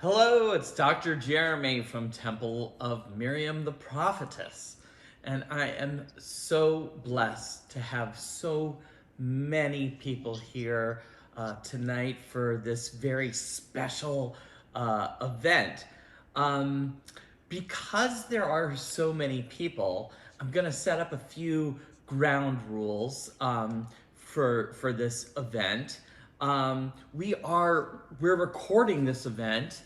Hello, it's Dr. Jeremy from Temple of Miriam the Prophetess. And I am so blessed to have so many people here tonight for this very special event. Because there are so many people, I'm going to set up a few ground rules for this event. We're recording this event,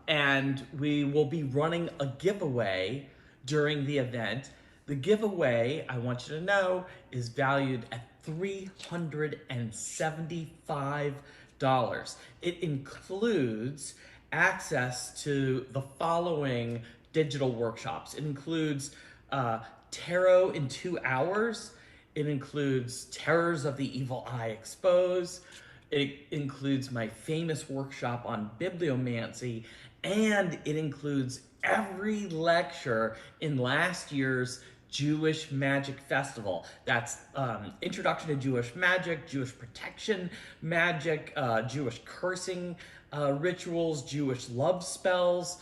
and we will be running a giveaway during the event. The giveaway, I want you to know, is valued at $375. It includes access to the following digital workshops. It includes Tarot in 2 hours. It includes Terrors of the Evil Eye Exposed. It includes my famous workshop on bibliomancy, and it includes every lecture in last year's Jewish Magic Festival. That's Introduction to Jewish Magic, Jewish Protection Magic, Jewish Cursing Rituals, Jewish Love Spells,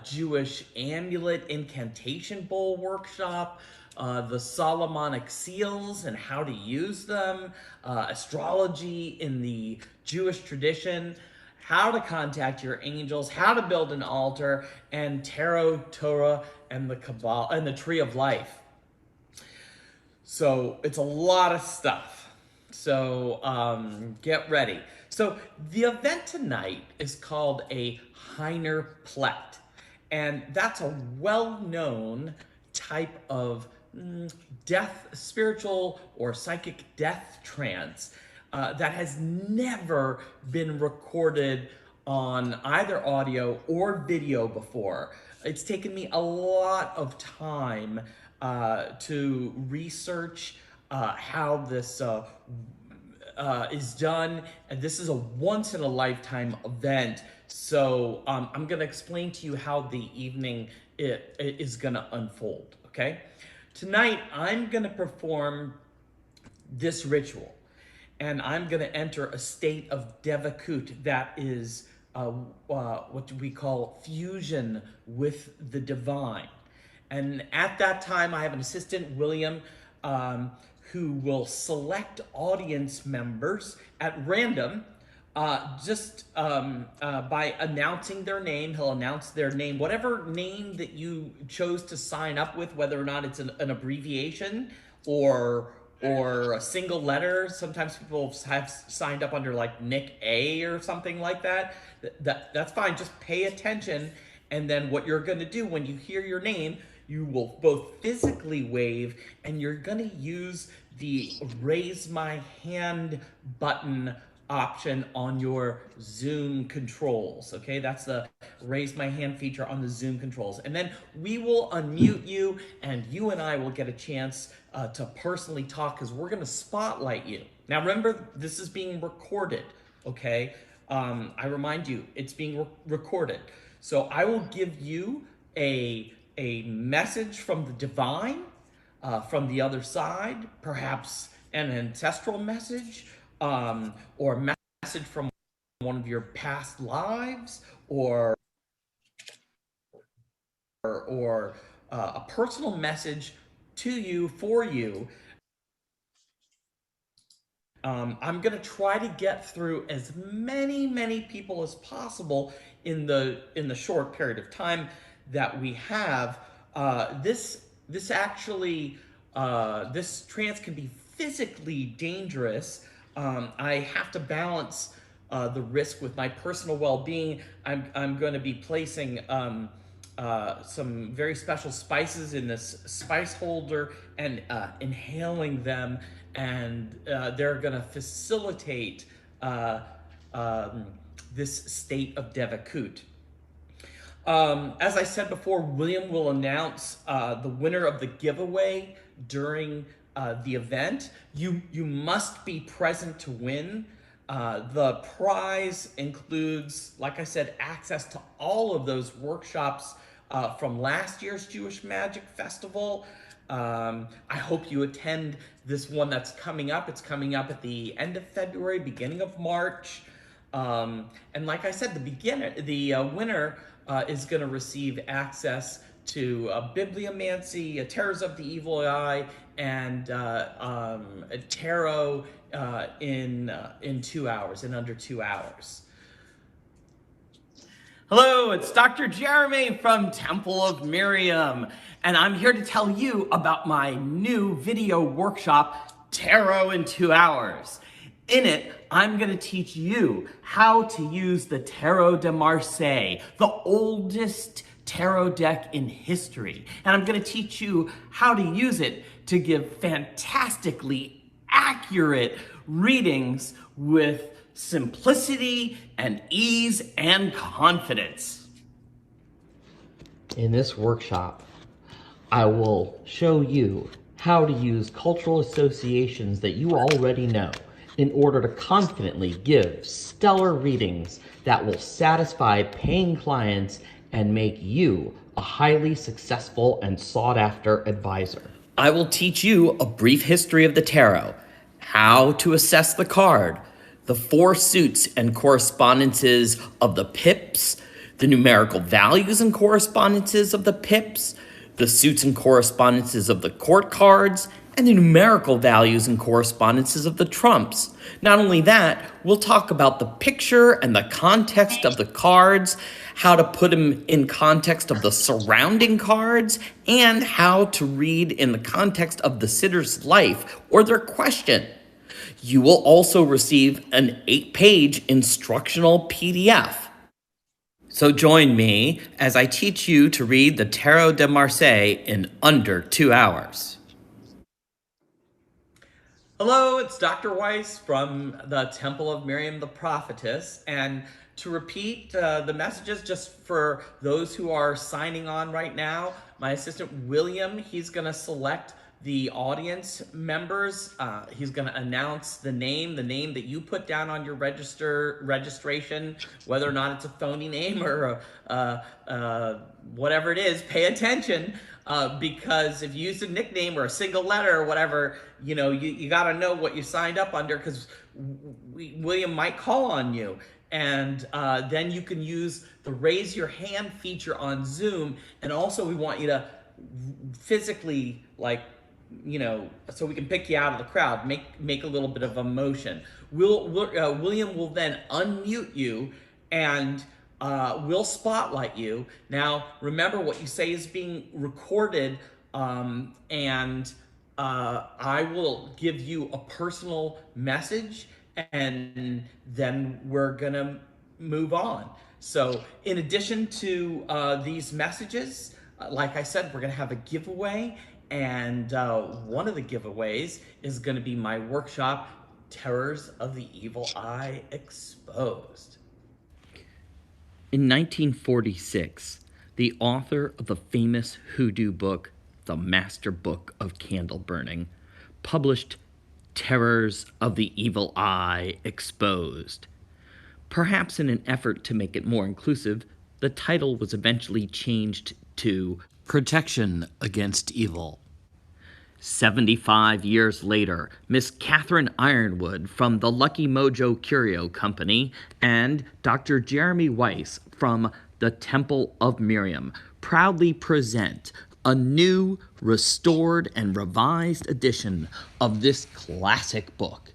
Jewish Amulet Incantation Bowl Workshop, the Solomonic Seals and how to use them, astrology in the Jewish tradition, how to contact your angels, how to build an altar, and Tarot, Torah, and the Kabbalah, and the Tree of Life. So it's a lot of stuff. So get ready. So the event tonight is called a Hiner Plet, and that's a well-known type of death, spiritual or psychic death trance that has never been recorded on either audio or video before. It's taken me a lot of time to research how this is done, and this is a once-in-a-lifetime event. So I'm going to explain to you how the evening is going to unfold, okay? Tonight, I'm going to perform this ritual, and I'm going to enter a state of devakut, that is what we call fusion with the divine. And at that time, I have an assistant, William, who will select audience members at random by announcing their name. He'll announce their name, whatever name that you chose to sign up with, whether or not it's an abbreviation or a single letter. Sometimes people have signed up under like Nick A or something like that. That's fine. Just pay attention. And then what you're going to do when you hear your name, you will both physically wave, and you're going to use the raise my hand button option on your Zoom controls. Okay, that's the raise my hand feature on the Zoom controls. And then we will unmute you, and you and I will get a chance to personally talk, because we're going to spotlight you. Now remember, this is being recorded, okay? I remind you, it's being recorded. So I will give you a message from the divine, from the other side, perhaps an ancestral message, or a message from one of your past lives, or a personal message to you, for you. I'm going to try to get through as many people as possible in the short period of time that we have. This trance can be physically dangerous. I have to balance the risk with my personal well-being. I'm going to be placing some very special spices in this spice holder and inhaling them, and they're going to facilitate this state of devakut. As I said before, William will announce the winner of the giveaway during the event. You must be present to win. The prize includes, like I said, access to all of those workshops from last year's Jewish Magic Festival. I hope you attend this one that's coming up. It's coming up at the end of February, beginning of March. And like I said, the winner is going to receive access to bibliomancy, terrors of the evil eye, and tarot in 2 hours, in under 2 hours. Hello, it's Dr. Jeremy from Temple of Miriam, and I'm here to tell you about my new video workshop, Tarot in 2 hours. In it, I'm going to teach you how to use the Tarot de Marseille, the oldest tarot deck in history. And I'm going to teach you how to use it to give fantastically accurate readings with simplicity and ease and confidence. In this workshop, I will show you how to use cultural associations that you already know in order to confidently give stellar readings that will satisfy paying clients and make you a highly successful and sought-after advisor. I will teach you a brief history of the tarot, how to assess the card, the 4 suits and correspondences of the pips, the numerical values and correspondences of the pips, the suits and correspondences of the court cards, and the numerical values and correspondences of the trumps. Not only that, we'll talk about the picture and the context of the cards, how to put them in context of the surrounding cards, and how to read in the context of the sitter's life or their question. You will also receive an 8-page instructional PDF. So join me as I teach you to read the Tarot de Marseille in under 2 hours. Hello, it's Dr. Weiss from the Temple of Miriam the Prophetess. And to repeat the messages just for those who are signing on right now, my assistant William, he's going to select the audience members. He's going to announce the name that you put down on your registration, whether or not it's a phony name or whatever it is. Pay attention, because if you use a nickname or a single letter or whatever, you got to know what you signed up under, because William might call on you. And then you can use the raise your hand feature on Zoom. And also we want you to physically, so we can pick you out of the crowd, make a little bit of a motion. William will then unmute you, and we'll spotlight you. Now, remember, what you say is being recorded, and I will give you a personal message, and then we're gonna move on. So in addition to these messages, like I said, we're gonna have a giveaway. And one of the giveaways is going to be my workshop, Terrors of the Evil Eye Exposed. In 1946, the author of the famous hoodoo book, The Master Book of Candle Burning, published Terrors of the Evil Eye Exposed. Perhaps in an effort to make it more inclusive, the title was eventually changed to Protection Against Evil. 75 years later, Miss Catherine Ironwood from the Lucky Mojo Curio Company and Dr. Jeremy Weiss from the Temple of Miriam proudly present a new, restored, and revised edition of this classic book.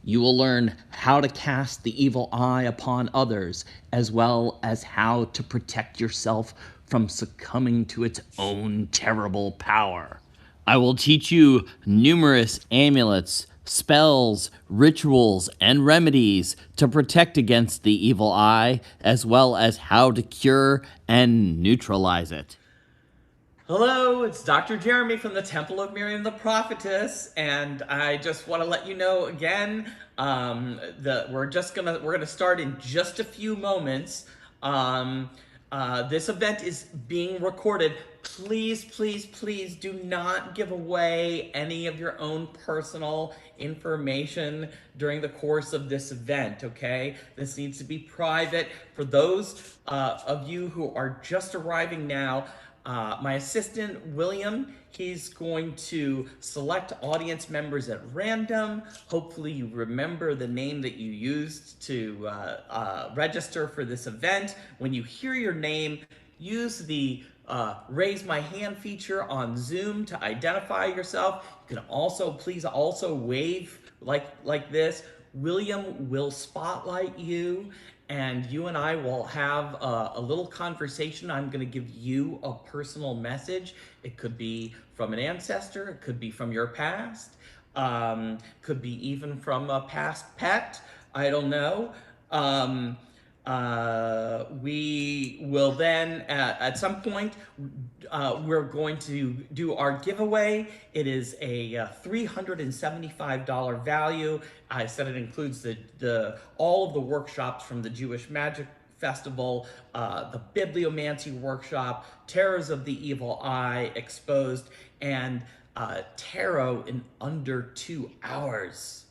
You will learn how to cast the evil eye upon others, as well as how to protect yourself from succumbing to its own terrible power. I will teach you numerous amulets, spells, rituals, and remedies to protect against the evil eye, as well as how to cure and neutralize it. Hello, it's Dr. Jeremy from the Temple of Miriam the Prophetess, and I just want to let you know again we're gonna start in just a few moments. This event is being recorded. please, please, please do not give away any of your own personal information during the course of this event, okay? This needs to be private. For those of you who are just arriving now, my assistant, William, he's going to select audience members at random. Hopefully you remember the name that you used to register for this event. When you hear your name, use the raise my hand feature on Zoom to identify yourself. You can also, please also wave like this. William will spotlight you, and you and I will have a little conversation. I'm going to give you a personal message. It could be from an ancestor, it could be from your past, could be even from a past pet. I don't know. We will then, at some point, we're going to do our giveaway. It is a $375 value. I said it includes all of the workshops from the Jewish Magic Festival, the Bibliomancy workshop, Terrors of the Evil Eye Exposed, and Tarot in under 2 hours.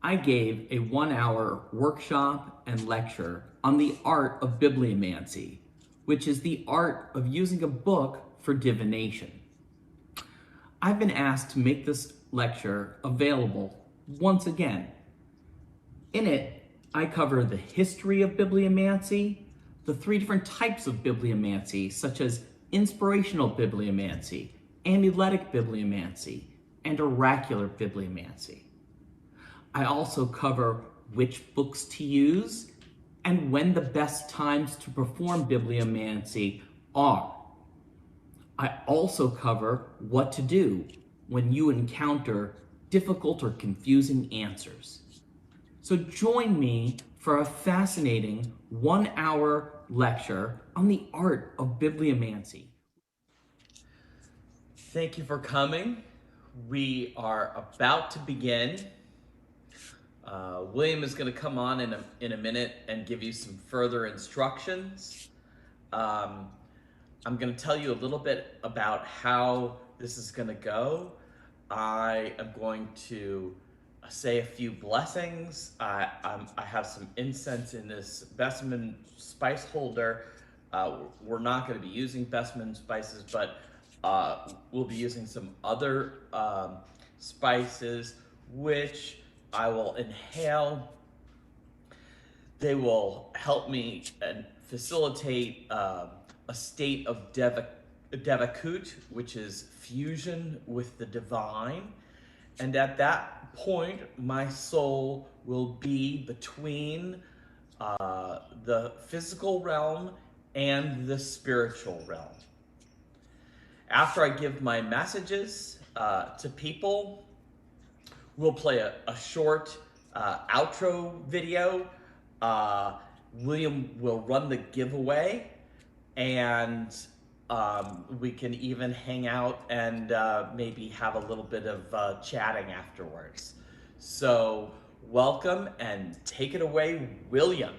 I gave a 1-hour workshop and lecture on the art of bibliomancy, which is the art of using a book for divination. I've been asked to make this lecture available once again. In it, I cover the history of bibliomancy, the 3 different types of bibliomancy, such as inspirational bibliomancy, amuletic bibliomancy, and oracular bibliomancy. I also cover which books to use and when the best times to perform bibliomancy are. I also cover what to do when you encounter difficult or confusing answers. So join me for a fascinating 1-hour lecture on the art of bibliomancy. Thank you for coming. We are about to begin. William is going to come on in a minute and give you some further instructions. I'm going to tell you a little bit about how this is going to go. I am going to say a few blessings. I have some incense in this Besseman spice holder. We're not going to be using Besseman spices, but we'll be using some other spices, which I will inhale. They will help me and facilitate a state of devakut, which is fusion with the divine. And at that point, my soul will be between the physical realm and the spiritual realm. After I give my messages to people, we'll play a short outro video. William will run the giveaway, and we can even hang out and maybe have a little bit of chatting afterwards. So welcome, and take it away, William.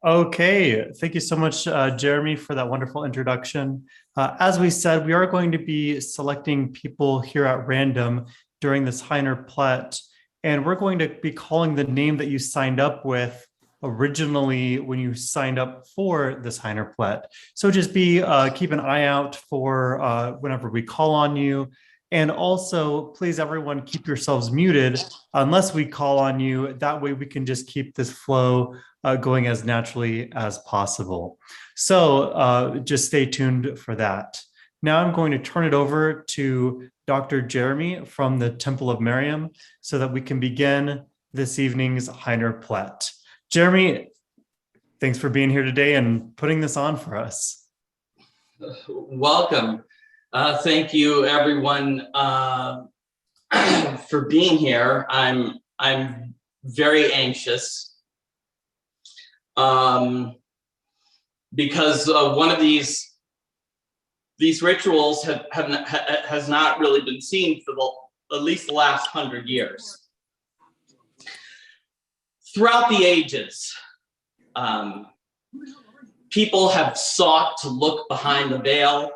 Okay, thank you so much, Jeremy, for that wonderful introduction. As we said, we are going to be selecting people here at random during this Hiner Plet, and we're going to be calling the name that you signed up with originally when you signed up for this Hiner Plet. So just keep an eye out for whenever we call on you. And also, please, everyone, keep yourselves muted unless we call on you. That way we can just keep this flow going as naturally as possible. So just stay tuned for that. Now I'm going to turn it over to Dr. Jeremy from the Temple of Miriam so that we can begin this evening's Hiner Plet. Jeremy, thanks for being here today and putting this on for us. Welcome. Thank you, everyone, for being here. I'm very anxious because one of these these rituals has not really been seen for at least the last 100 years. Throughout the ages, people have sought to look behind the veil,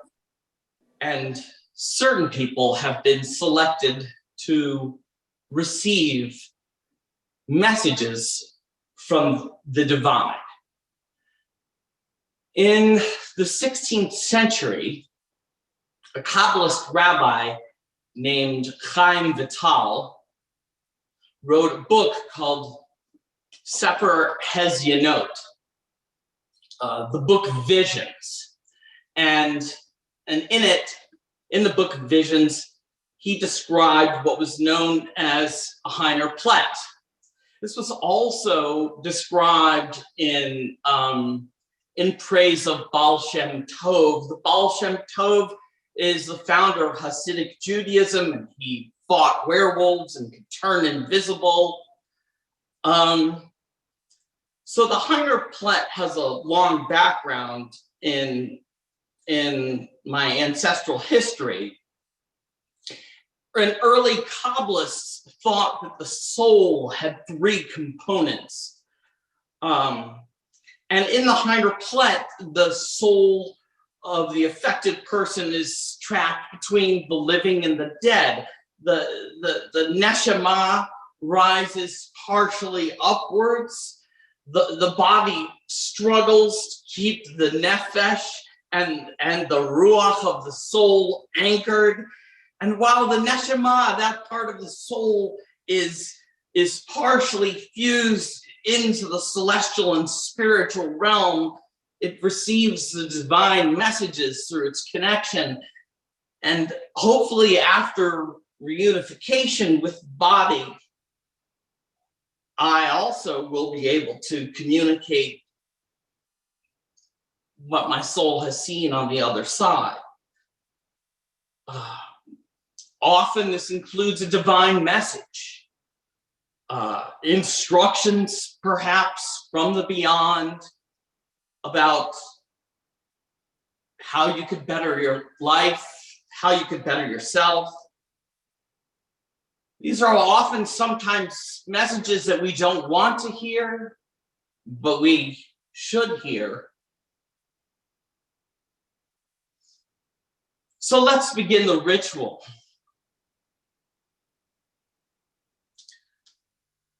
and certain people have been selected to receive messages from the divine. In the 16th century, a Kabbalist rabbi named Chayyim Vital wrote a book called Sefer Hezyanot, the book of visions. And in it, in the book of visions, he described what was known as a Hiner Plet. This was also described in praise of Baal Shem Tov. The Baal Shem Tov is the founder of Hasidic Judaism, and he fought werewolves and could turn invisible. So the Hiner Plet has a long background in my ancestral history. And early Kabbalists thought that the soul had three components. And in the Hiner Plet, the soul of the affected person is trapped between the living and the dead. The neshama rises partially upwards. The body struggles to keep the nefesh and the ruach of the soul anchored. And while the neshama, that part of the soul, is partially fused into the celestial and spiritual realm, it receives the divine messages through its connection. And hopefully after reunification with body, I also will be able to communicate what my soul has seen on the other side. Often this includes a divine message, instructions perhaps from the beyond about how you could better your life, how you could better yourself. These are often sometimes messages that we don't want to hear, but we should hear. So let's begin the ritual.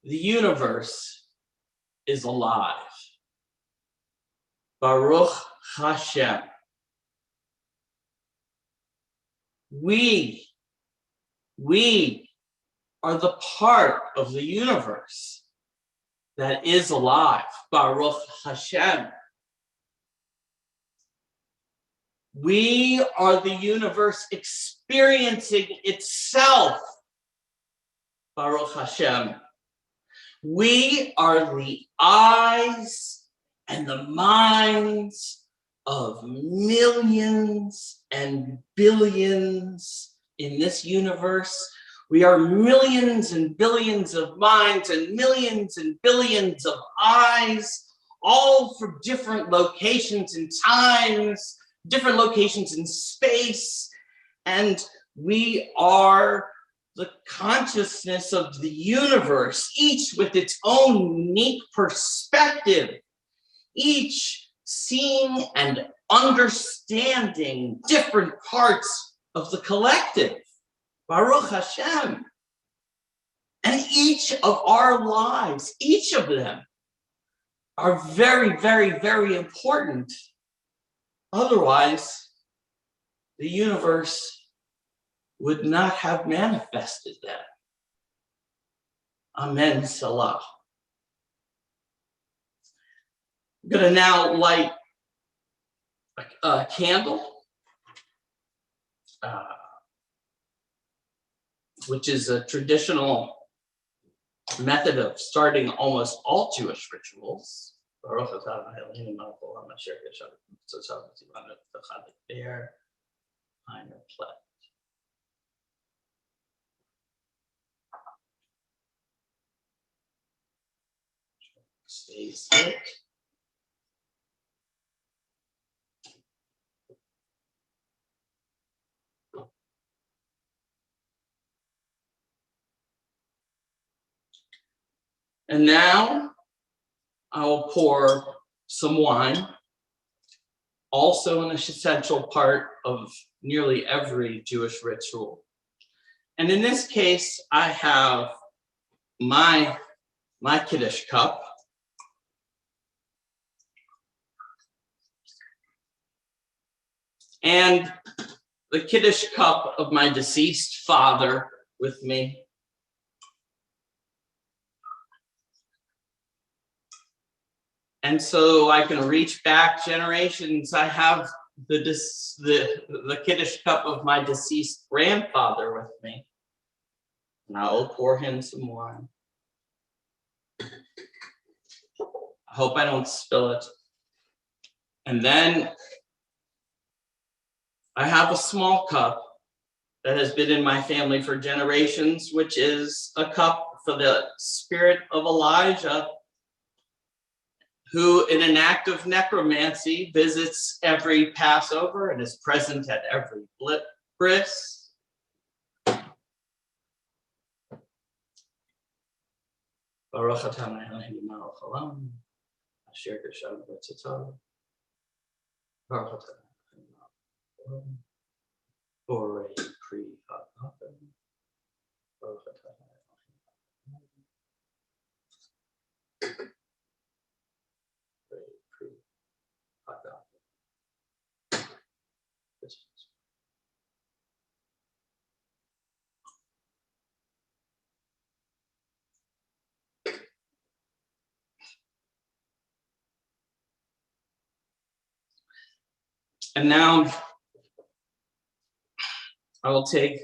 The universe is alive. Baruch Hashem. We are the part of the universe that is alive. Baruch Hashem. We are the universe experiencing itself. Baruch Hashem. We are the eyes and the minds of millions and billions in this universe. We are millions and billions of minds and millions and billions of eyes, all from different locations and times, different locations in space. And we are the consciousness of the universe, each with its own unique perspective, each seeing and understanding different parts of the collective. Baruch Hashem. And each of our lives, each of them, are very, very, very important. Otherwise, the universe would not have manifested that. Amen, Salah. I'm going to now light a candle, which is a traditional method of starting almost all Jewish rituals. Hiner Plet. Stays lit. And now I will pour some wine, also an essential part of nearly every Jewish ritual. And in this case, I have my Kiddush cup. And the Kiddush cup of my deceased father with me. And so I can reach back generations. I have the Kiddush cup of my deceased grandfather with me. And I will pour him some wine. I hope I don't spill it. And then I have a small cup that has been in my family for generations, which is a cup for the spirit of Elijah, who in an act of necromancy visits every Passover and is present at every bris. Baruch atah Eloheinu melech haolam, asher gershanu b'tzatav. Baruch atah Eloheinu melech haolam, borei pri ha'adam. Baruch atah Eloheinu melech haolam, borei pri ha'adam. And now I will take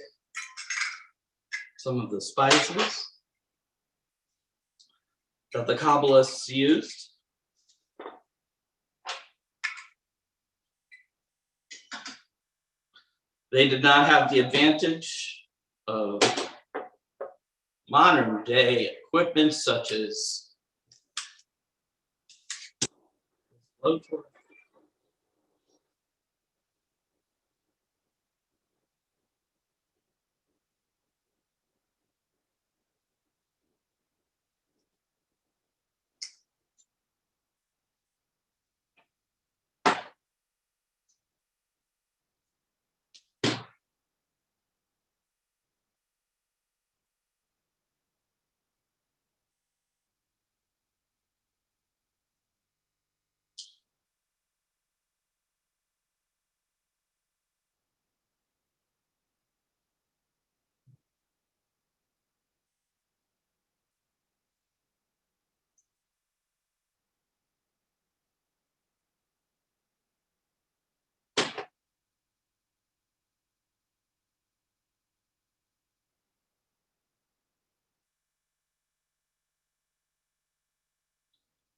some of the spices that the Kabbalists used. They did not have the advantage of modern day equipment such as blowtorch.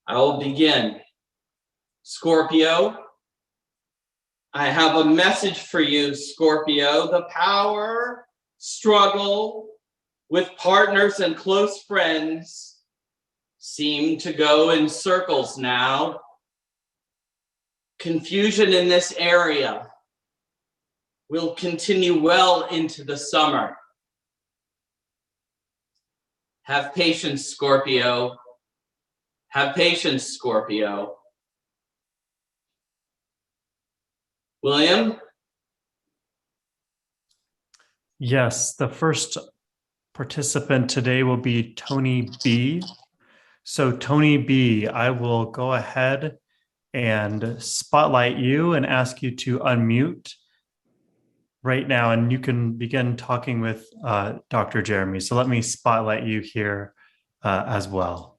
I will begin. Scorpio, I have a message for you, Scorpio. The power struggle with partners and close friends seem to go in circles now. Confusion in this area will continue well into the summer. Have patience, Scorpio. Have patience, Scorpio. William? Yes, the first participant today will be Tony B. So Tony B, I will go ahead and spotlight you and ask you to unmute right now, and you can begin talking with Dr. Jeremy. So let me spotlight you here as well.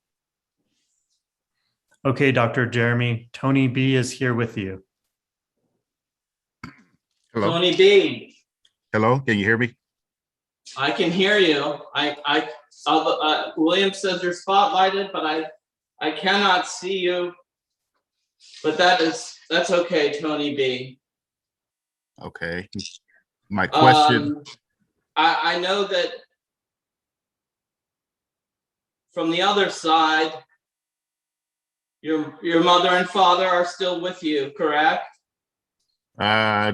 Okay, Dr. Jeremy, Tony B is here with you. Hello. Tony B. Hello. Can you hear me? I can hear you. William says you're spotlighted, but I cannot see you. But that's okay, Tony B. Okay. My question. I know that from the other side, your mother and father are still with you, correct?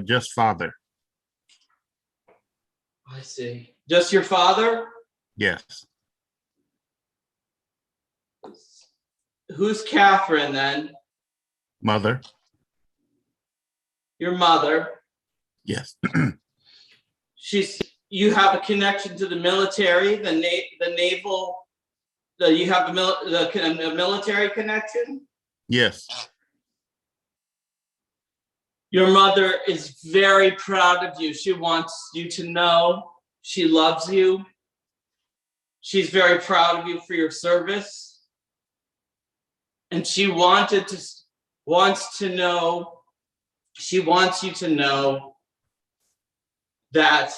Just father. I see. Just your father? Yes. Who's Catherine then? Mother. Your mother. Yes. You have a connection to the military, the naval. You have a military connection. Yes. Your mother is very proud of you. She wants you to know she loves you. She's very proud of you for your service. And she wants you to know that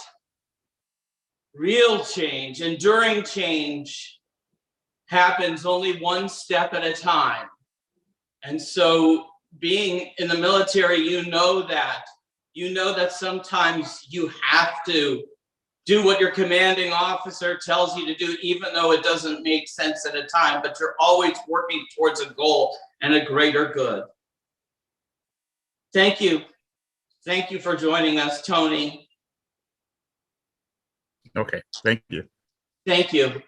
real change, enduring change, happens only one step at a time. And so being in the military, you know that sometimes you have to do what your commanding officer tells you to do, even though it doesn't make sense at a time, but you're always working towards a goal and a greater good. Thank you. Thank you for joining us, Tony. Okay, thank you. Thank you.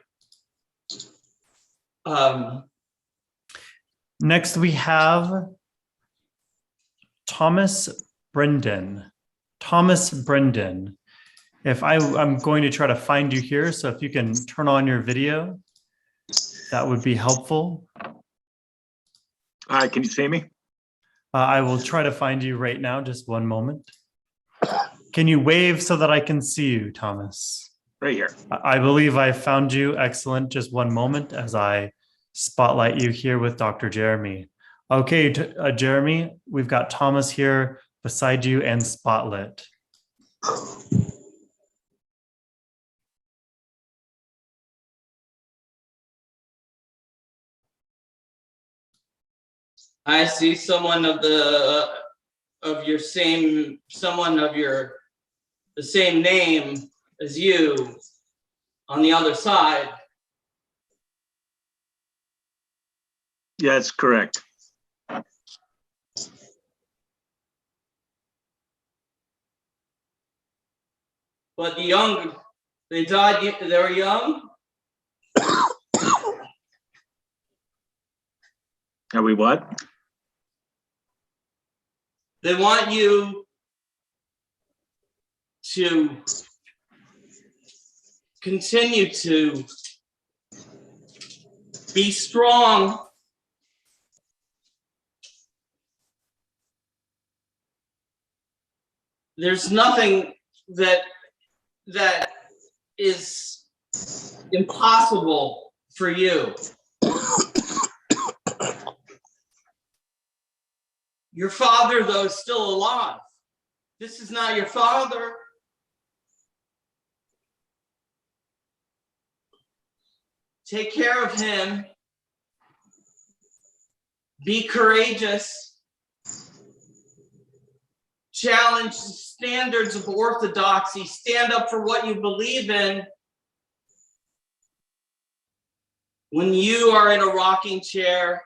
Next, we have Thomas Brendan. Thomas Brendan. I'm going to try to find you here, so if you can turn on your video, that would be helpful. Hi, can you see me? I will try to find you right now. Just one moment. Can you wave so that I can see you, Thomas? Right here. I believe I found you. Excellent. Just one moment as I spotlight you here with Dr. Jeremy. Okay, Jeremy, we've got Thomas here beside you and spotlit. I see someone of the same name as you on the other side. Yeah, that's correct. But they died, they were young? Are we what? They want you to continue to be strong. There's nothing that is impossible for you. Your father, though, is still alive. This is not your father. Take care of him. Be courageous. Challenge the standards of orthodoxy. Stand up for what you believe in. When you are in a rocking chair,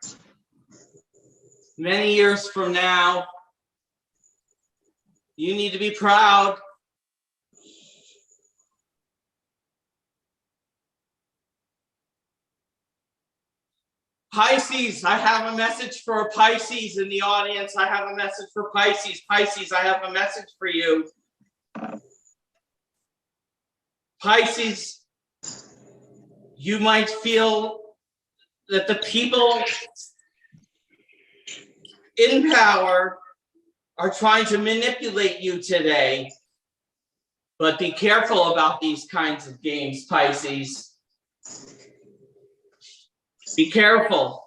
many years from now, you need to be proud. Pisces, I have a message for Pisces in the audience. I have a message for Pisces. Pisces, I have a message for you. Pisces, you might feel that the people in power are trying to manipulate you today. But be careful about these kinds of games, Pisces. Be careful.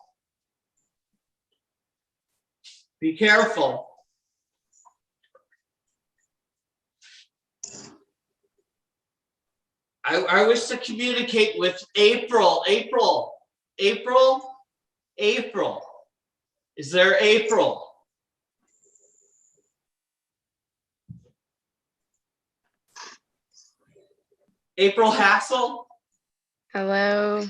Be careful. I wish to communicate with April. April. Is there April? April Hassel? Hello.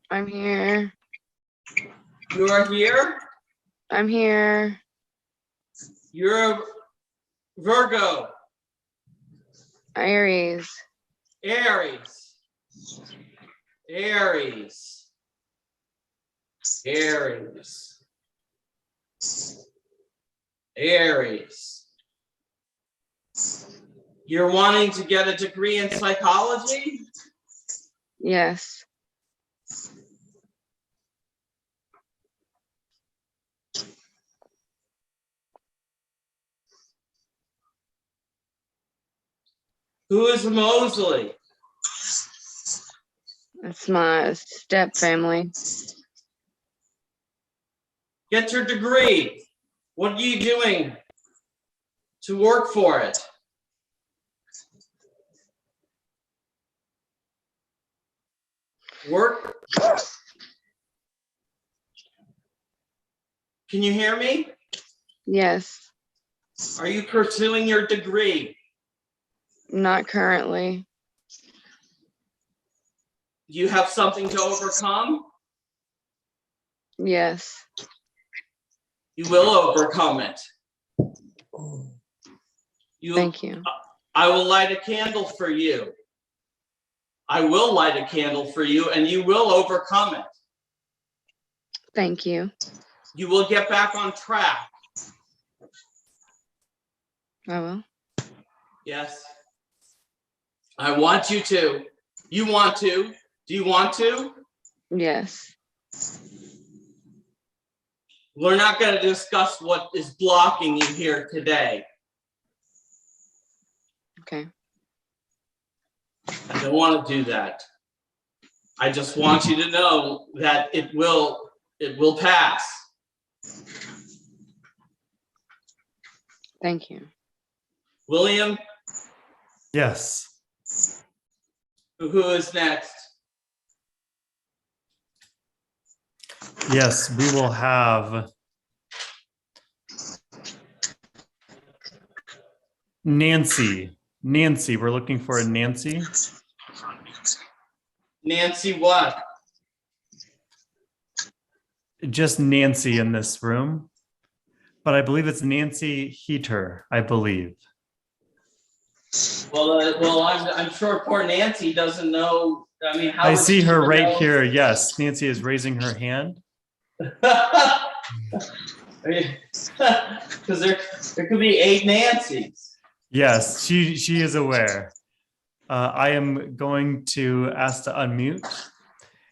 I'm here. You are here? I'm here. You're a Virgo. Aries. Aries. Aries. Aries. You're wanting to get a degree in psychology? Yes. Who is Mosley? It's my step family. Get your degree. What are you doing to work for it? Work? Can you hear me? Yes. Are you pursuing your degree? Not currently. Do you have something to overcome? Yes. You will overcome it. Thank you. I will light a candle for you. I will light a candle for you, and you will overcome it. Thank you. You will get back on track. I will. Yes. I want you to. You want to. Do you want to? Yes. We're not going to discuss what is blocking you here today. Okay. I don't want to do that. I just want you to know that it will pass. Thank you. William, Yes. who is next? Yes, we will have Nancy. Nancy, we're looking for a Nancy. Nancy what? Just Nancy in this room. But I believe it's Nancy Heater, I believe. Well, I'm sure poor Nancy doesn't know. I mean, how I would see she her even right know? here. Yes, Nancy is raising her hand. Because there could be 8 Nancys. Yes, she is aware. I am going to ask to unmute.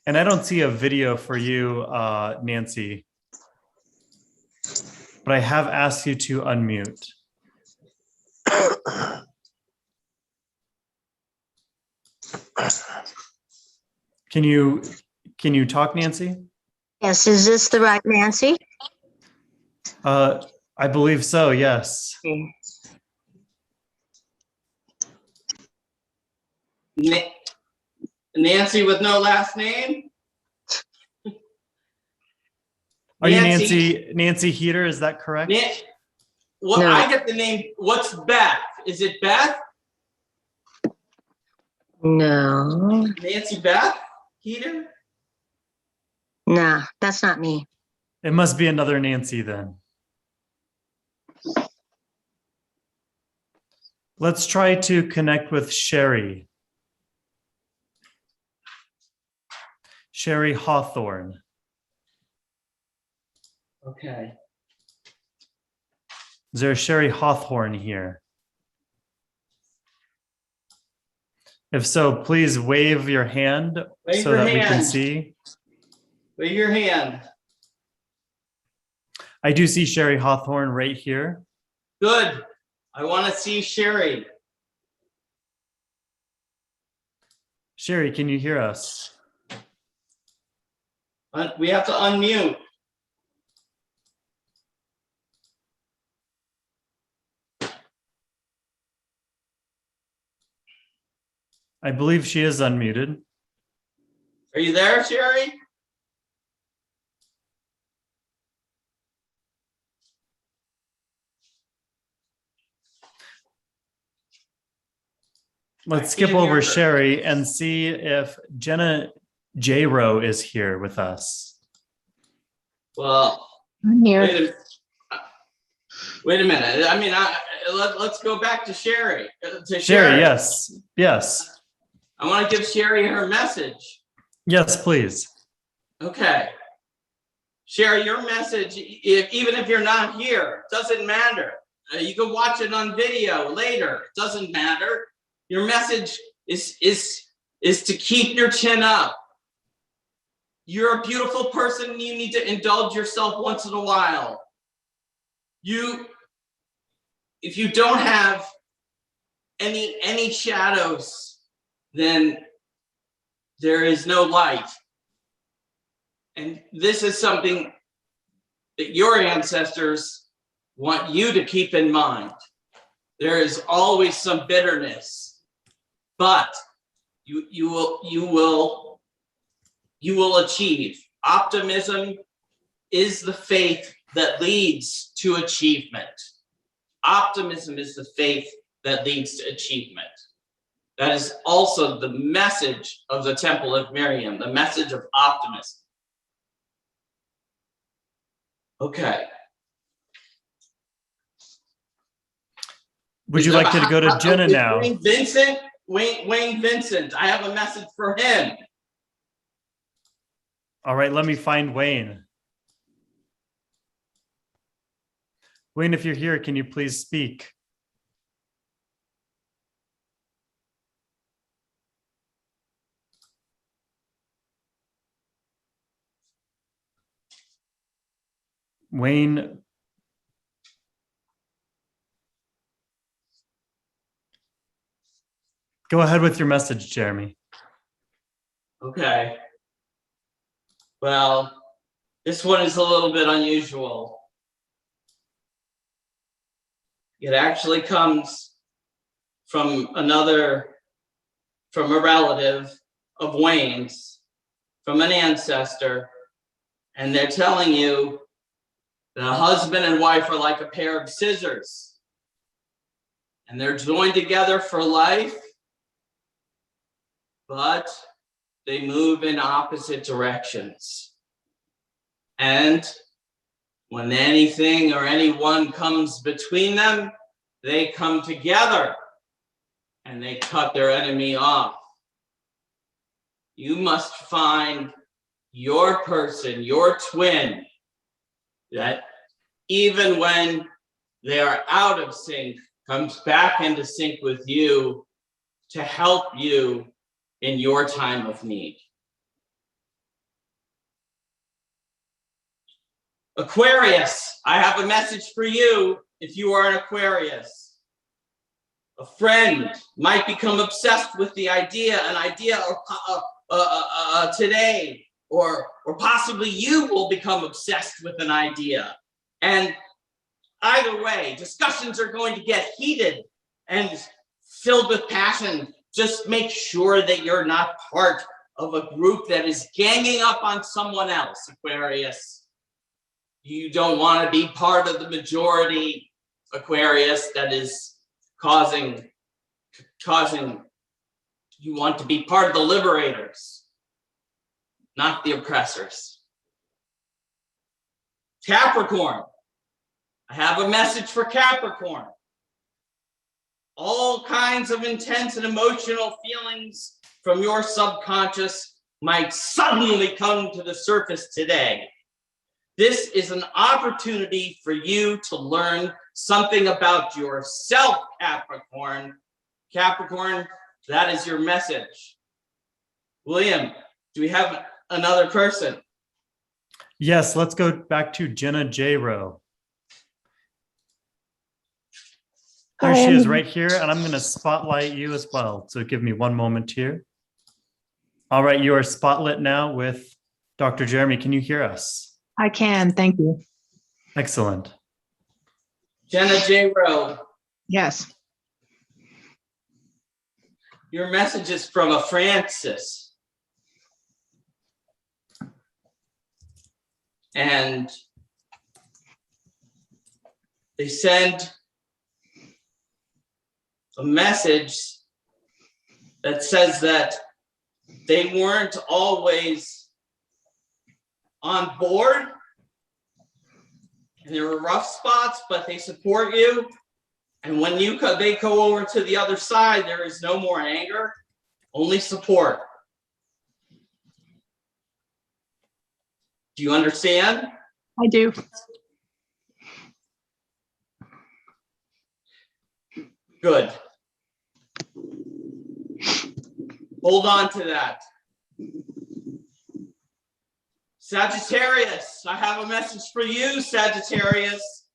And I don't see a video for you, Nancy. But I have asked you to unmute. Can you talk, Nancy? Yes, is this the right Nancy? I believe so, yes. Nancy with no last name? Are you Nancy Heater? Is that correct? Well, No. I get the name. What's Beth? Is it Beth? No, Nancy Beth Heater? nah, that's not me. It must be another Nancy then. Let's try to connect with Sherry. Sherry Hawthorne. Okay. Is there a Sherry Hawthorne here? If so, please wave your hand Wave so your that we can hand. see. Wave your hand. I do see Sherry Hawthorne right here. Good. I want to see Sherry. Sherry, can you hear us? We have to unmute. I believe she is unmuted. Are you there, Sherry? Let's I skip can't hear over her. Sherry and see if Jenna J-Row is here with us. Well, I'm here. wait a minute. I mean, let's go back to Sherry. Sherry, yes. Yes. I want to give Sherry her message. Yes, please. Okay. Share your message, even if you're not here. Doesn't matter. You can watch it on video later. Doesn't matter. Your message is to keep your chin up. You're a beautiful person. You need to indulge yourself once in a while. If you don't have any shadows, then there is no light. And this is something that your ancestors want you to keep in mind. There is always some bitterness, but you will achieve. Optimism is the faith that leads to achievement. Optimism is the faith that leads to achievement. That is also the message of the Temple of Miriam, the message of optimism. Okay. Would you like to go to Jenna now? Wayne Vincent, I have a message for him. All right, let me find Wayne. Wayne, if you're here, can you please speak? Wayne. Go ahead with your message, Jeremy. Okay. Well, this one is a little bit unusual. It actually comes from a relative of Wayne's, from an ancestor, and they're telling you that a husband and wife are like a pair of scissors, and they're joined together for life, but they move in opposite directions. And when anything or anyone comes between them, they come together and they cut their enemy off. You must find your person, your twin, that even when they are out of sync, comes back into sync with you to help you in your time of need. Aquarius, I have a message for you if you are an Aquarius. A friend might become obsessed with an idea today, or possibly you will become obsessed with an idea. And either way, discussions are going to get heated and filled with passion. Just make sure that you're not part of a group that is ganging up on someone else, Aquarius. You don't want to be part of the majority, Aquarius, that is causing, you want to be part of the liberators, not the oppressors. Capricorn, I have a message for Capricorn. All kinds of intense and emotional feelings from your subconscious might suddenly come to the surface today. This is an opportunity for you to learn something about yourself, Capricorn. Capricorn, that is your message. William, do we have another person? Yes, let's go back to Jenna J. Rowe. There she is right here, and I'm going to spotlight you as well. So give me one moment here. All right, you are spotlit now with Dr. Jeremy. Can you hear us? I can, thank you. Excellent. Jenna J. Rowe, Yes. your message is from a Francis. And they send a message that says that they weren't always on board and there were rough spots, but they support you. And when they go over to the other side, there is no more anger, only support. Do you understand? I do. Good. Hold on to that. Sagittarius, I have a message for you, Sagittarius.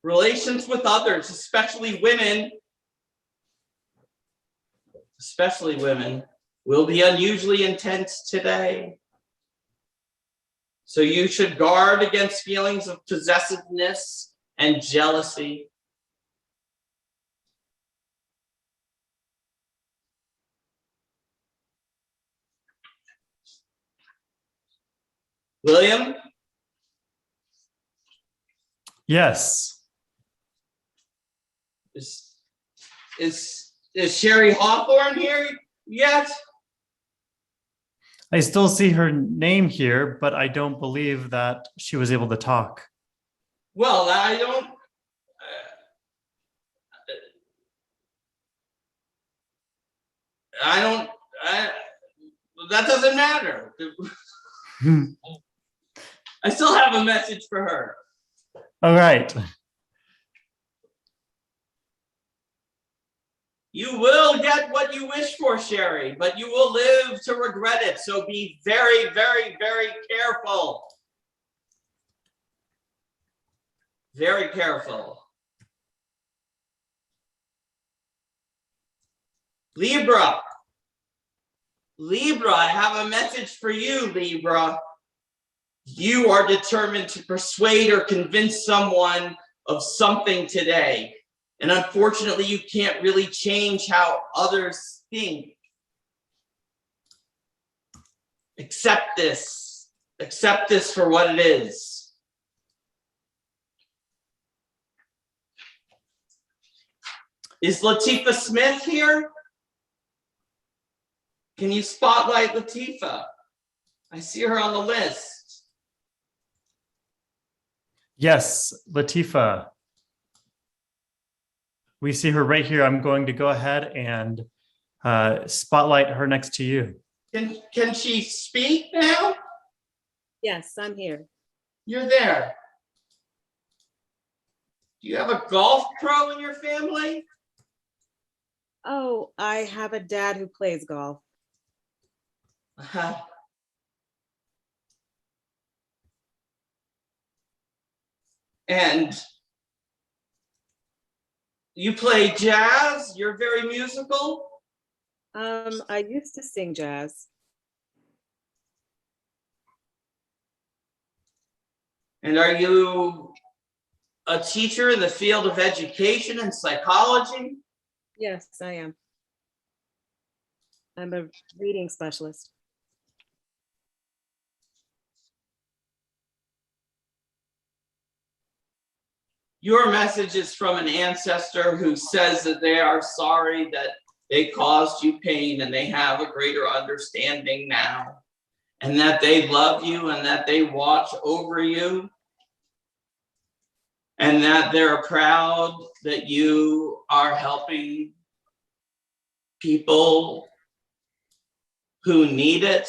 Relations with others, especially women, will be unusually intense today. So you should guard against feelings of possessiveness and jealousy. William? Yes. Is Sherry Hawthorne here yet? I still see her name here, but I don't believe that she was able to talk. Well, that doesn't matter. I still have a message for her. All right. You will get what you wish for, Sherry, but you will live to regret it. So be very, very, very careful. Very careful. Libra. Libra, I have a message for you, Libra. You are determined to persuade or convince someone of something today. And unfortunately, you can't really change how others think. Accept this. Accept this for what it is. Is Latifah Smith here? Can you spotlight Latifah? I see her on the list. Yes, Latifah. We see her right here. I'm going to go ahead and spotlight her next to you. Can she speak now? Yes, I'm here. You're there. Do you have a golf pro in your family? Oh, I have a dad who plays golf. And you play jazz? You're very musical? I used to sing jazz. And are you a teacher in the field of education and psychology? Yes, I am. I'm a reading specialist. Your message is from an ancestor who says that they are sorry that they caused you pain and they have a greater understanding now, and that they love you and that they watch over you, and that they're proud that you are helping people who need it.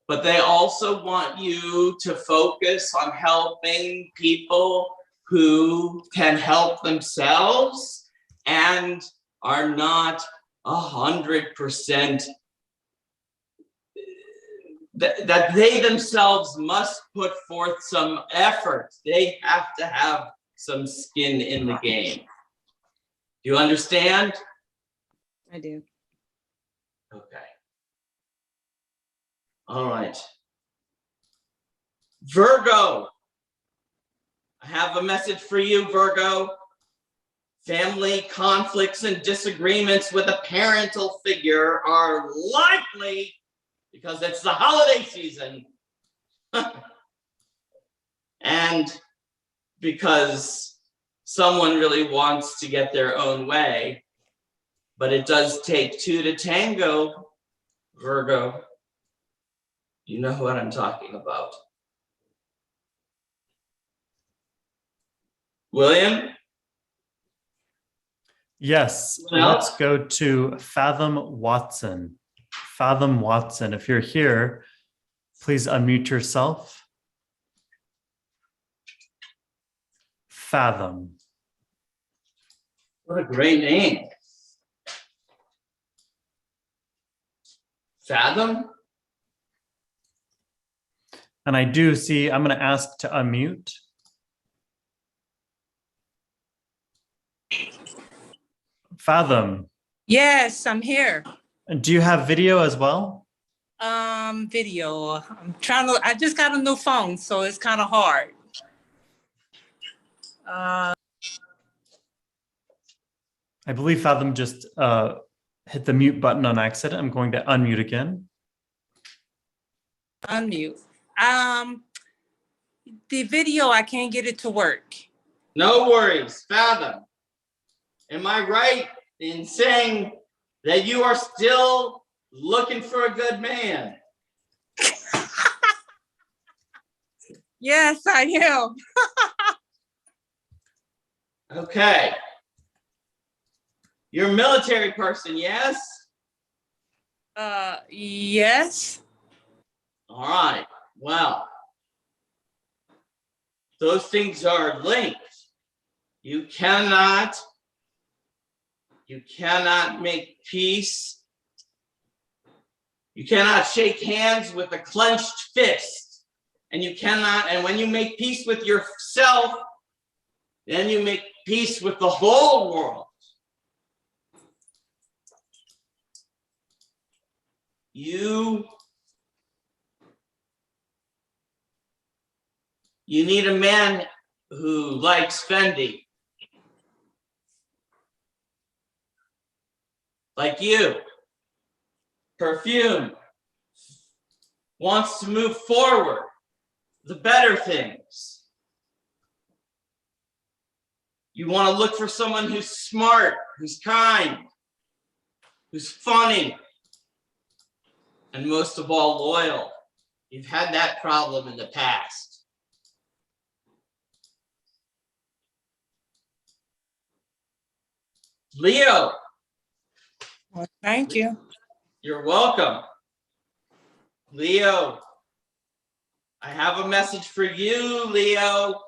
But they also want you to focus on helping people who can help themselves and are not 100%, that they themselves must put forth some effort. They have to have some skin in the game. Do you understand? I do. Okay. All right. Virgo. I have a message for you, Virgo. Family conflicts and disagreements with a parental figure are likely because it's the holiday season. And because someone really wants to get their own way. But it does take two to tango, Virgo. You know what I'm talking about. William? Yes, let's go to Fathom Watson. Fathom Watson, if you're here, please unmute yourself. Fathom. What a great name. Fathom? And I do see, I'm going to ask to unmute. Fathom. Yes, I'm here. And do you have video as well? Video. I just got a new phone, so it's kind of hard. I believe Fathom just hit the mute button on accident. I'm going to unmute again. Unmute. The video, I can't get it to work. No worries, Fathom. Am I right in saying that you are still looking for a good man? Yes, I am. Okay. You're a military person, yes? Yes. All right. Well, those things are linked. You cannot make peace. You cannot shake hands with a clenched fist. And when you make peace with yourself, then you make peace with the whole world. You need a man who likes Fendi. Like you. Perfume. Wants to move forward. The better things. You want to look for someone who's smart, who's kind, who's funny, and most of all, loyal. You've had that problem in the past. Leo. Well, thank you. You're welcome. Leo, I have a message for you, Leo.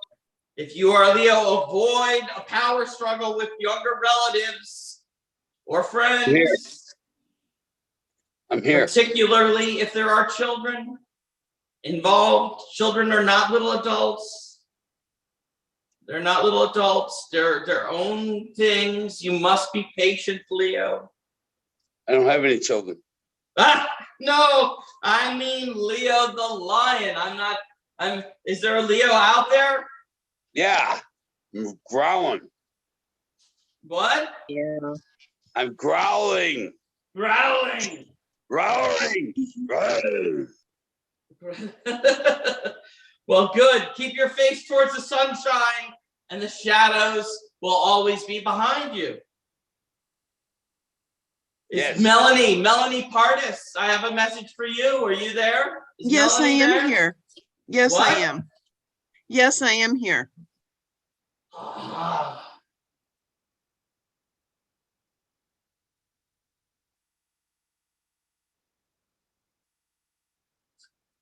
If you are Leo, avoid a power struggle with younger relatives or friends. I'm here. Particularly if there are children involved. Children are not little adults. They're not little adults. They're their own things. You must be patient, Leo. I don't have any children. No, I mean Leo the lion. Is there a Leo out there? Yeah, I'm growling. What? Yeah. I'm growling. Growling. Growling. Growling. Well, good. Keep your face towards the sunshine, and the shadows will always be behind you. Yes. Melanie Partis, I have a message for you. Are you there? Is Yes, Melanie I am there? here. Yes, What? I am. Yes, I am here.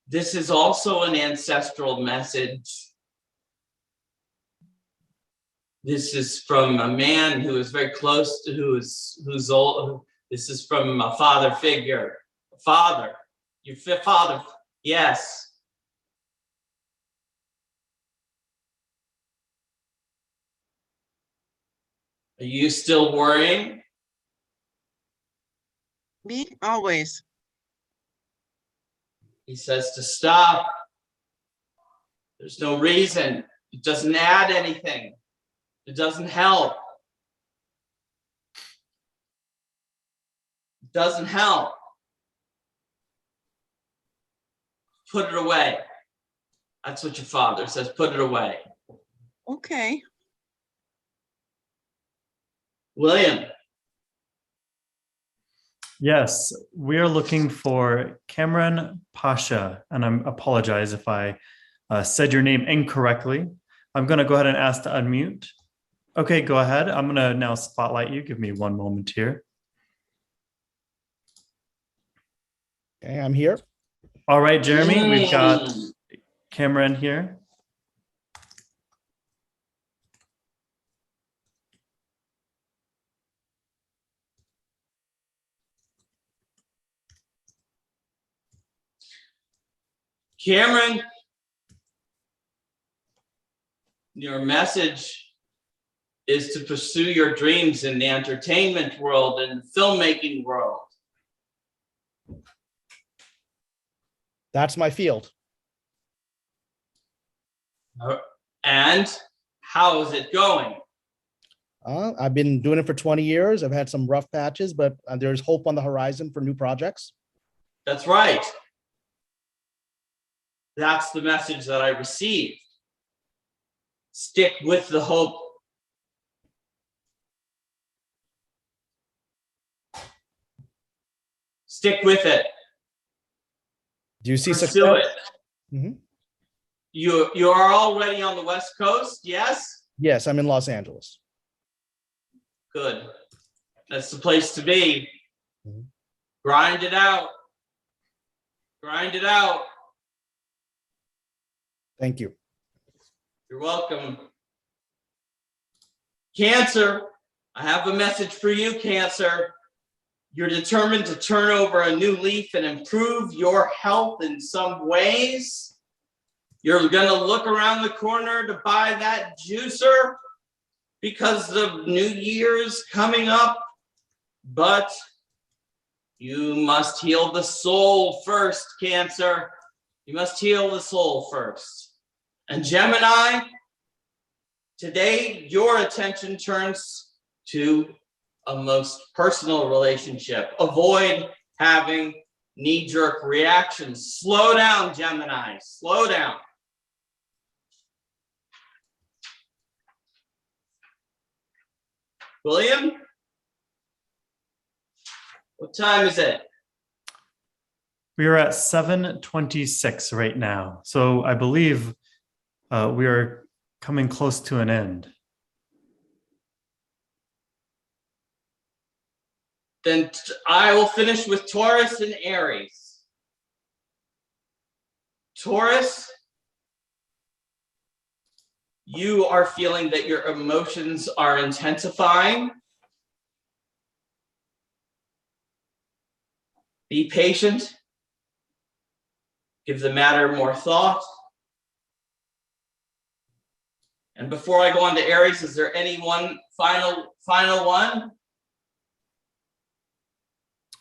This is also an ancestral message. This is from a man who is very close to who's old. This is from a father figure. Father, your father. Yes. Are you still worrying? Me? Always. He says to stop. There's no reason. It doesn't add anything. It doesn't help. It doesn't help. Put it away. That's what your father says. Put it away. Okay. William. Yes, we are looking for Cameron Pasha, and I apologize if I said your name incorrectly. I'm going to go ahead and ask to unmute. Okay, go ahead. I'm going to now spotlight you. Give me one moment here. Okay, I'm here. All right, Jeremy, we've got Cameron here. Cameron, your message is to pursue your dreams in the entertainment world and filmmaking world. That's my field. And how is it going? I've been doing it for 20 years. I've had some rough patches, but there's hope on the horizon for new projects. That's right. That's the message that I received. Stick with the hope. Stick with it. Do you see Pursue success? it. Mhm. You are already on the West Coast, yes? Yes, I'm in Los Angeles. Good. That's the place to be. Mhm. Grind it out. Grind it out. Thank you. You're welcome. Cancer, I have a message for you, Cancer. You're determined to turn over a new leaf and improve your health in some ways. You're gonna look around the corner to buy that juicer because the new year's coming up, but you must heal the soul first, Cancer. You must heal the soul first. And Gemini, today your attention turns to a most personal relationship. Avoid having knee-jerk reactions. Slow down, Gemini, slow down. William? What time is it? We are at 7:26 right now. So I believe we are coming close to an end. Then I will finish with Taurus and Aries. Taurus, you are feeling that your emotions are intensifying. Be patient. Give the matter more thought. And before I go on to Aries, is there any one final one?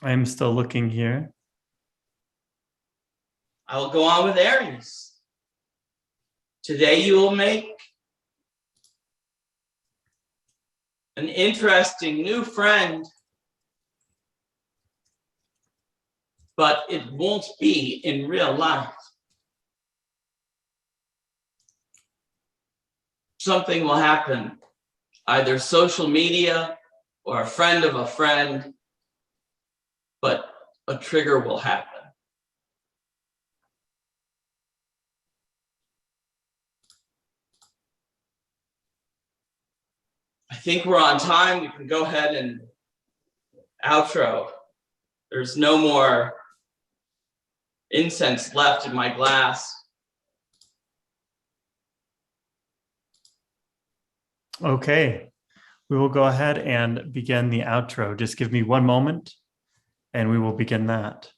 I'm still looking here. I will go on with Aries. Today you will make an interesting new friend, but it won't be in real life. Something will happen, either social media or a friend of a friend, but a trigger will happen. I think we're on time. We can go ahead and outro. There's no more incense left in my glass. Okay, we will go ahead and begin the outro. Just give me one moment and we will begin that.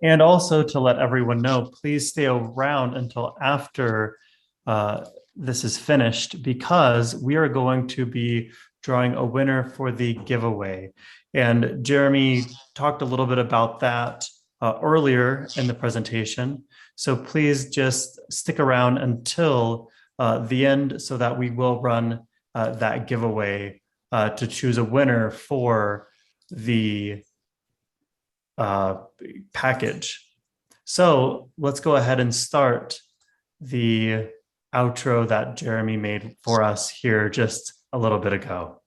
And also to let everyone know, please stay around until after this is finished, because we are going to be drawing a winner for the giveaway. And Jeremy talked a little bit about that earlier in the presentation. So please just stick around until the end so that we will run that giveaway to choose a winner for the package. So let's go ahead and start the outro that Jeremy made for us here just a little bit ago.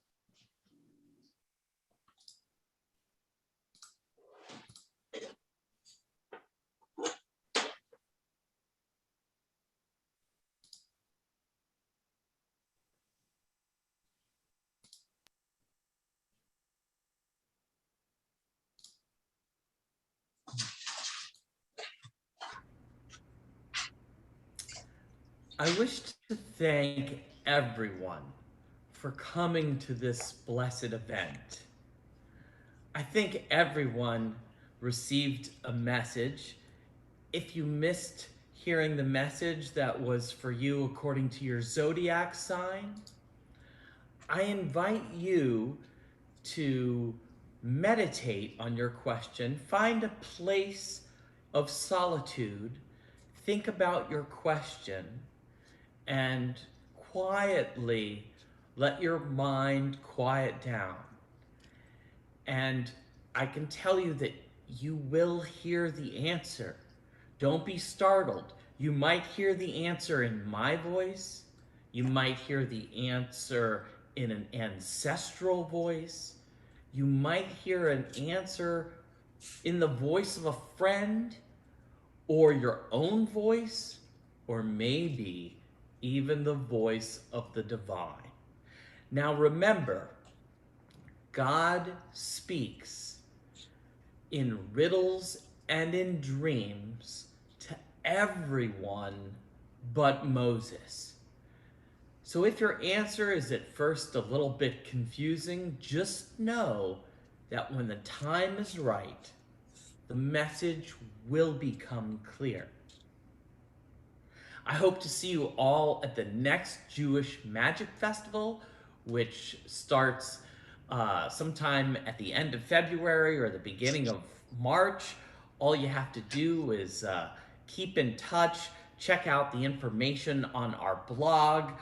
I wish to thank everyone for coming to this blessed event. I think everyone received a message. If you missed hearing the message that was for you according to your zodiac sign, I invite you to meditate on your question, find a place of solitude, think about your question, and quietly let your mind quiet down. And I can tell you that you will hear the answer. Don't be startled. You might hear the answer in my voice. You might hear the answer in an ancestral voice. You might hear an answer in the voice of a friend, or your own voice, or maybe even the voice of the divine. Now remember, God speaks in riddles and in dreams to everyone but Moses. So if your answer is at first a little bit confusing, just know that when the time is right, the message will become clear. I hope to see you all at the next Jewish Magic Festival, which starts sometime at the end of February or the beginning of March. All you have to do is keep in touch, check out the information on our blog,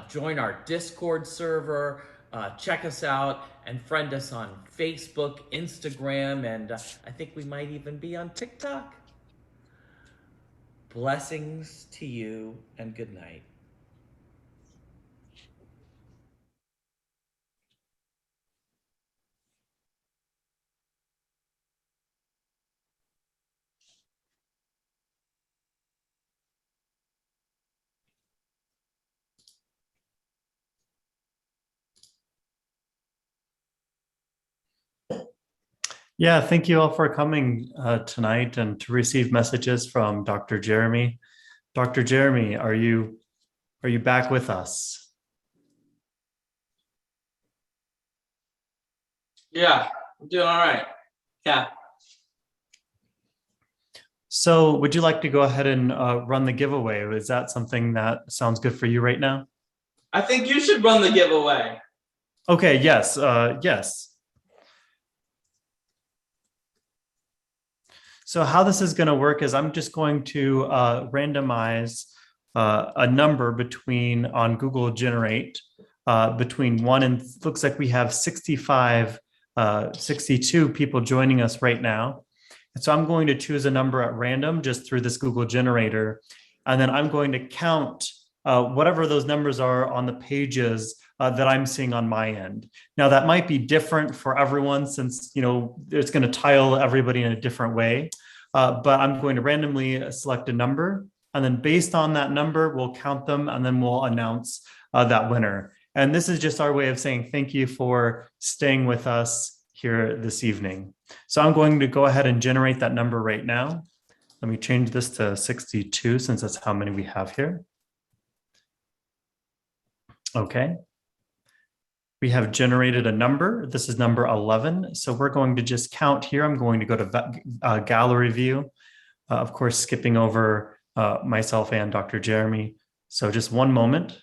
join our Discord server, check us out, and friend us on Facebook, Instagram, and I think we might even be on TikTok. Blessings to you and good night. Yeah, thank you all for coming tonight and to receive messages from Dr. Jeremy. Dr. Jeremy, are you back with us? Yeah, I'm doing all right. Yeah. So would you like to go ahead and run the giveaway? Is that something that sounds good for you right now? I think you should run the giveaway. Okay, yes, yes. So how this is going to work is I'm just going to randomize a number on Google Generate between 1 and looks like we have 62 people joining us right now. And so I'm going to choose a number at random just through this Google Generator. And then I'm going to count whatever those numbers are on the pages that I'm seeing on my end. Now that might be different for everyone since, it's going to tile everybody in a different way. But I'm going to randomly select a number, and then based on that number, we'll count them and then we'll announce that winner. And this is just our way of saying thank you for staying with us here this evening. So I'm going to go ahead and generate that number right now. Let me change this to 62 since that's how many we have here. Okay. We have generated a number. This is number 11. So we're going to just count here. I'm going to go to gallery view, of course, skipping over myself and Dr. Jeremy. So just one moment.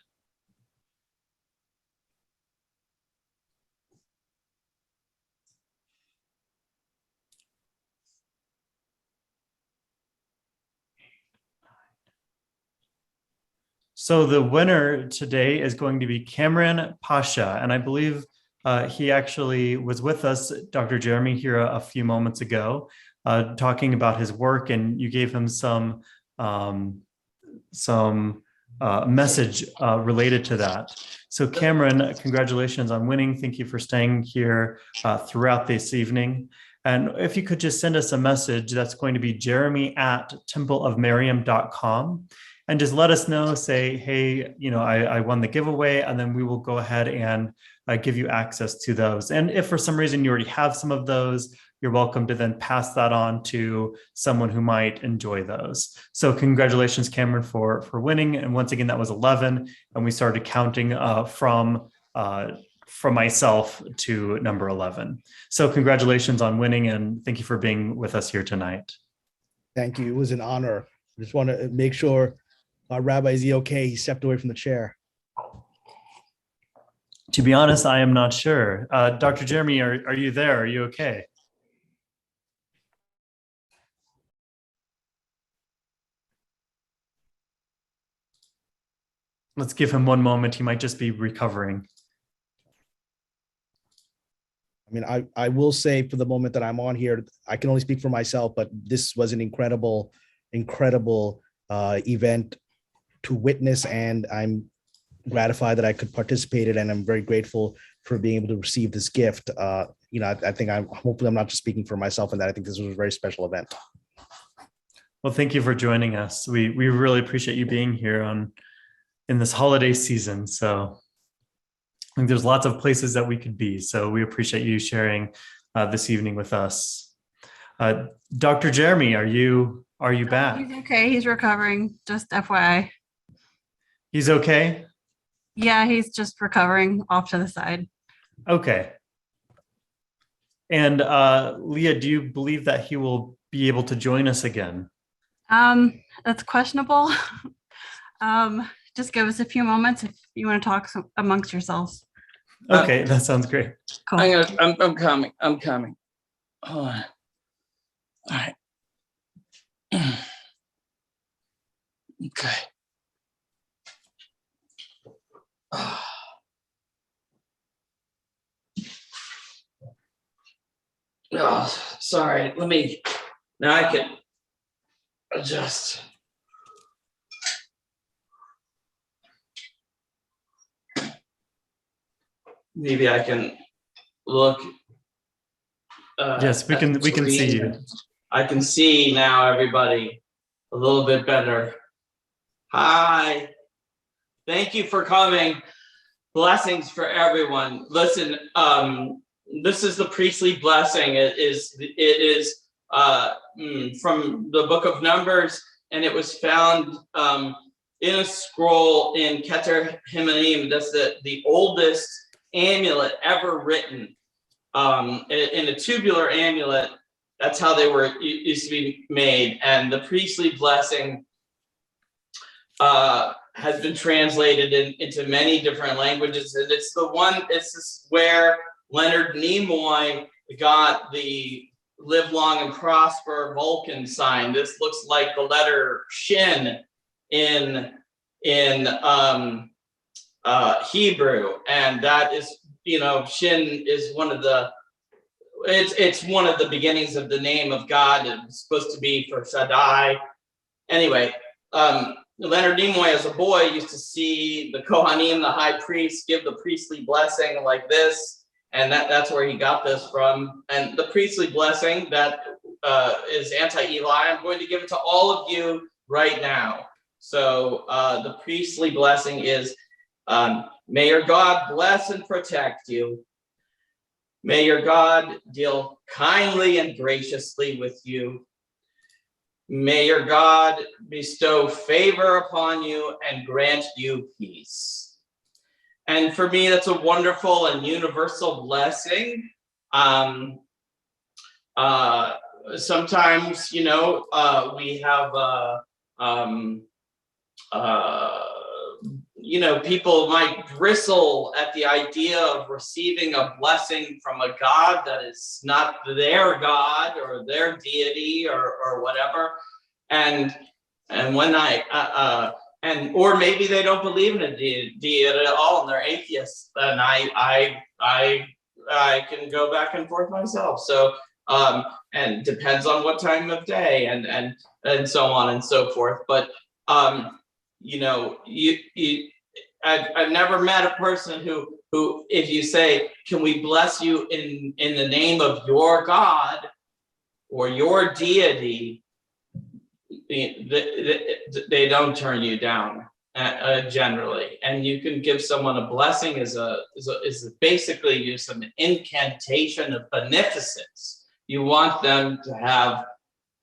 So the winner today is going to be Cameron Pasha, and I believe he actually was with us, Dr. Jeremy, here a few moments ago, talking about his work, and you gave him some message related to that. So Cameron, congratulations on winning. Thank you for staying here throughout this evening. And if you could just send us a message, that's going to be jeremy@templeofmiriam.com. And just let us know, say, hey, I won the giveaway, and then we will go ahead and give you access to those. And if for some reason you already have some of those, you're welcome to then pass that on to someone who might enjoy those. So congratulations, Cameron, for winning. And once again, that was 11. And we started counting from from myself to number 11. So congratulations on winning, and thank you for being with us here tonight. Thank you. It was an honor. I just want to make sure Rabbi, is he okay? He stepped away from the chair. To be honest, I am not sure. Dr. Jeremy, are you there? Are you okay? Let's give him one moment. He might just be recovering. I mean, I will say for the moment that I'm on here, I can only speak for myself, but this was an incredible event to witness, and I'm gratified that I could participate in, and I'm very grateful for being able to receive this gift. I think hopefully I'm not just speaking for myself in that. I think this was a very special event. Well, thank you for joining us. We really appreciate you being here in this holiday season. So I think there's lots of places that we could be. So we appreciate you sharing this evening with us. Dr. Jeremy, are you back? He's okay. He's recovering. Just FYI. He's okay? Yeah, he's just recovering off to the side. Okay. And Leah, do you believe that he will be able to join us again? That's questionable. Just give us a few moments if you want to talk amongst yourselves. Okay, that sounds great. Cool. I'm coming. Hold on. All right. Okay. Oh, sorry. Now I can adjust. Maybe I can look. Yes, we can see you. I can see now everybody a little bit better. Hi. Thank you for coming. Blessings for everyone. Listen, this is the priestly blessing. It is from the book of Numbers, and it was found in a scroll in Keter Himanim. That's the oldest amulet ever written. In a tubular amulet, that's how they used to be made. And the priestly blessing has been translated into many different languages, and this is where Leonard Nimoy got the "Live Long and Prosper" Vulcan sign. This looks like the letter Shin in Hebrew, and that is, Shin is one of the it's one of the beginnings of the name of God. It's supposed to be for Shaddai. Anyway, Leonard Nimoy, as a boy, used to see the Kohanim, the high priest, give the priestly blessing like this, and that's where he got this from. And the priestly blessing that is anti-Eli, I'm going to give it to all of you right now. So the priestly blessing is, may your God bless and protect you. May your God deal kindly and graciously with you. May your God bestow favor upon you and grant you peace. And for me, that's a wonderful and universal blessing. Sometimes, we have, people might bristle at the idea of receiving a blessing from a God that is not their God or their deity or whatever. And when or maybe they don't believe in a deity at all and they're atheists, and I can go back and forth myself. So, and depends on what time of day and so on and so forth. But, I've never met a person who, if you say, can we bless you in the name of your God or your deity, they don't turn you down generally. And you can give someone a blessing is basically use an incantation of beneficence. You want them to have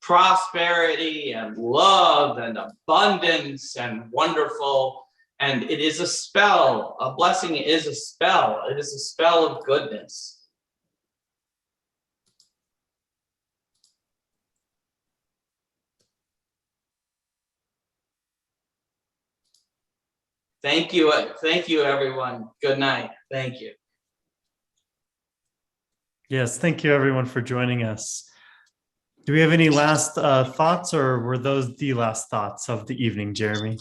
prosperity and love and abundance and wonderful And it is a spell. A blessing is a spell. It is a spell of goodness. Thank you, everyone. Good night. Thank you. Yes, thank you everyone for joining us. Do we have any last thoughts, or were those the last thoughts of the evening, Jeremy?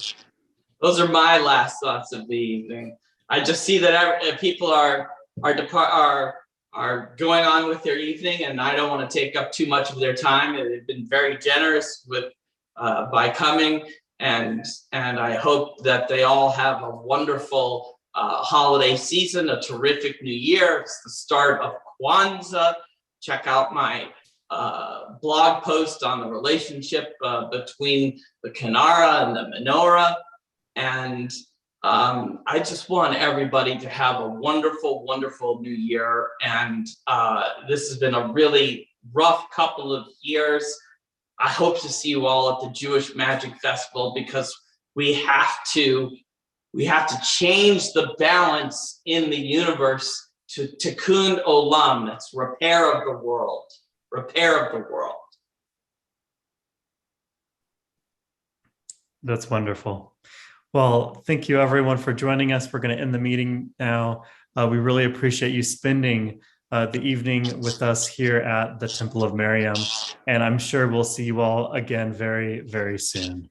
Those are my last thoughts of the evening. I just see that people are going on with their evening, and I don't want to take up too much of their time. They've been very generous with by coming, and I hope that they all have a wonderful holiday season, a terrific new year. It's the start of Kwanzaa. Check out my blog post on the relationship between the Kinara and the menorah. And I just want everybody to have a wonderful, wonderful new year. And this has been a really rough couple of years. I hope to see you all at the Jewish Magic Festival, because we have to change the balance in the universe to tikkun olam. That's repair of the world. Repair of the world. That's wonderful. Well, thank you everyone for joining us. We're going to end the meeting now. We really appreciate you spending the evening with us here at the Temple of Miriam. And I'm sure we'll see you all again very, very soon.